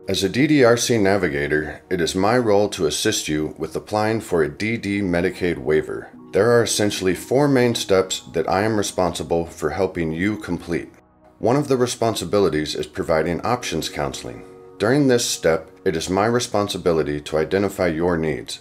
As a DDRC navigator, it is my role to assist you with applying for a DD Medicaid waiver. There are essentially 4 main steps that I am responsible for helping you complete. One of the responsibilities is providing options counseling. During this step, it is my responsibility to identify your needs.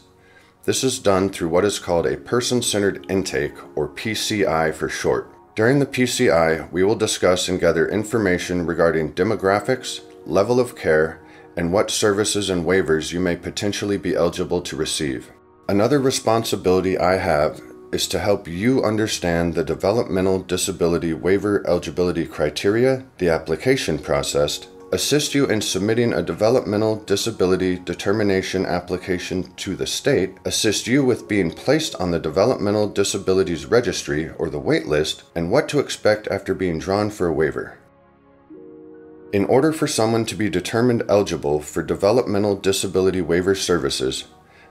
This is done through what is called a person-centered intake, or PCI for short. During the PCI, we will discuss and gather information regarding demographics, level of care, and what services and waivers you may potentially be eligible to receive. Another responsibility I have is to help you understand the developmental disability waiver eligibility criteria, the application process, assist you in submitting a developmental disability determination application to the state, assist you with being placed on the Developmental Disabilities Registry or the wait list, and what to expect after being drawn for a waiver. In order for someone to be determined eligible for developmental disability waiver services,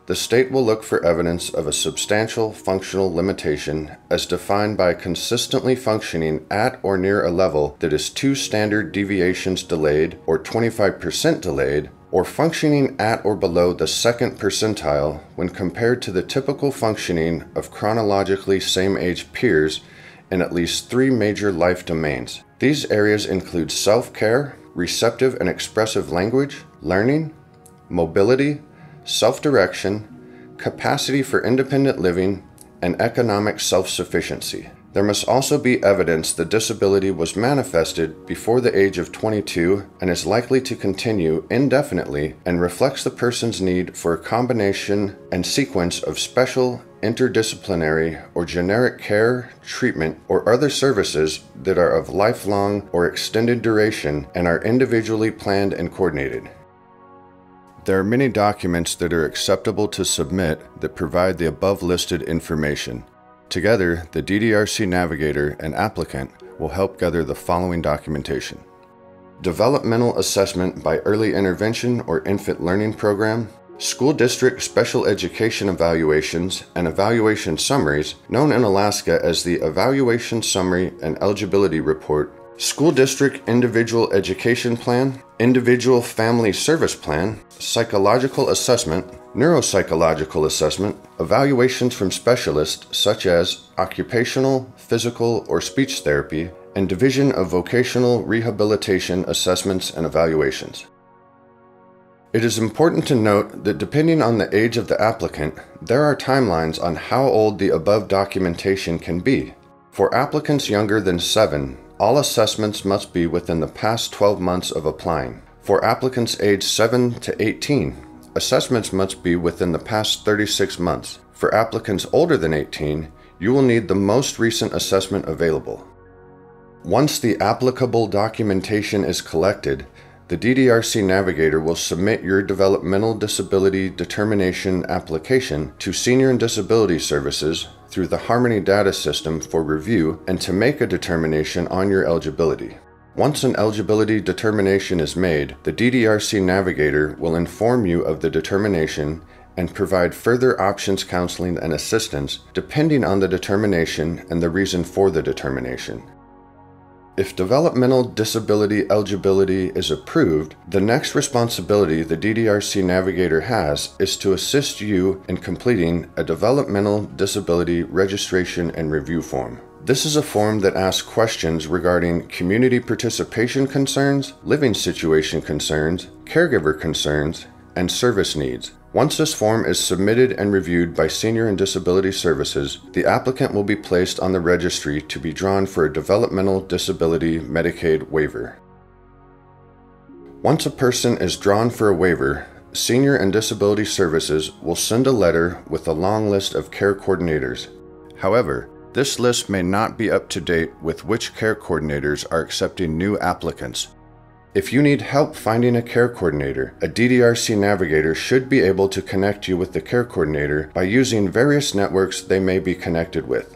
the state will look for evidence of a substantial functional limitation as defined by consistently functioning at or near a level that is 2 standard deviations delayed or 25% delayed, or functioning at or below the 2nd percentile when compared to the typical functioning of chronologically same-age peers in at least 3 major life domains. These areas include self-care, receptive and expressive language, learning, mobility, self-direction, capacity for independent living, and economic self-sufficiency. There must also be evidence the disability was manifested before the age of 22 and is likely to continue indefinitely and reflects the person's need for a combination and sequence of special, interdisciplinary, or generic care, treatment, or other services that are of lifelong or extended duration and are individually planned and coordinated. There are many documents that are acceptable to submit that provide the above listed information. Together, the DDRC navigator and applicant will help gather the following documentation: developmental assessment by early intervention or infant learning program, school district special education evaluations and evaluation summaries, known in Alaska as the Evaluation Summary and Eligibility Report, school district individual education plan, individual family service plan, psychological assessment, neuropsychological assessment, evaluations from specialists such as occupational, physical, or speech therapy, and Division of Vocational Rehabilitation assessments and evaluations. It is important to note that depending on the age of the applicant, there are timelines on how old the above documentation can be. For applicants younger than 7, all assessments must be within the past 12 months of applying. For applicants aged 7 to 18, assessments must be within the past 36 months. For applicants older than 18, you will need the most recent assessment available. Once the applicable documentation is collected, the DDRC navigator will submit your developmental disability determination application to Senior and Disability Services through the Harmony Data System for review and to make a determination on your eligibility. Once an eligibility determination is made, the DDRC navigator will inform you of the determination and provide further options counseling and assistance depending on the determination and the reason for the determination. If developmental disability eligibility is approved, the next responsibility the DDRC navigator has is to assist you in completing a developmental disability registration and review form. This is a form that asks questions regarding community participation concerns, living situation concerns, caregiver concerns, and service needs. Once this form is submitted and reviewed by Senior and Disability Services, the applicant will be placed on the registry to be drawn for a developmental disability Medicaid waiver. Once a person is drawn for a waiver, Senior and Disability Services will send a letter with a long list of care coordinators. However, this list may not be up to date with which care coordinators are accepting new applicants. If you need help finding a care coordinator, a DDRC navigator should be able to connect you with the care coordinator by using various networks they may be connected with.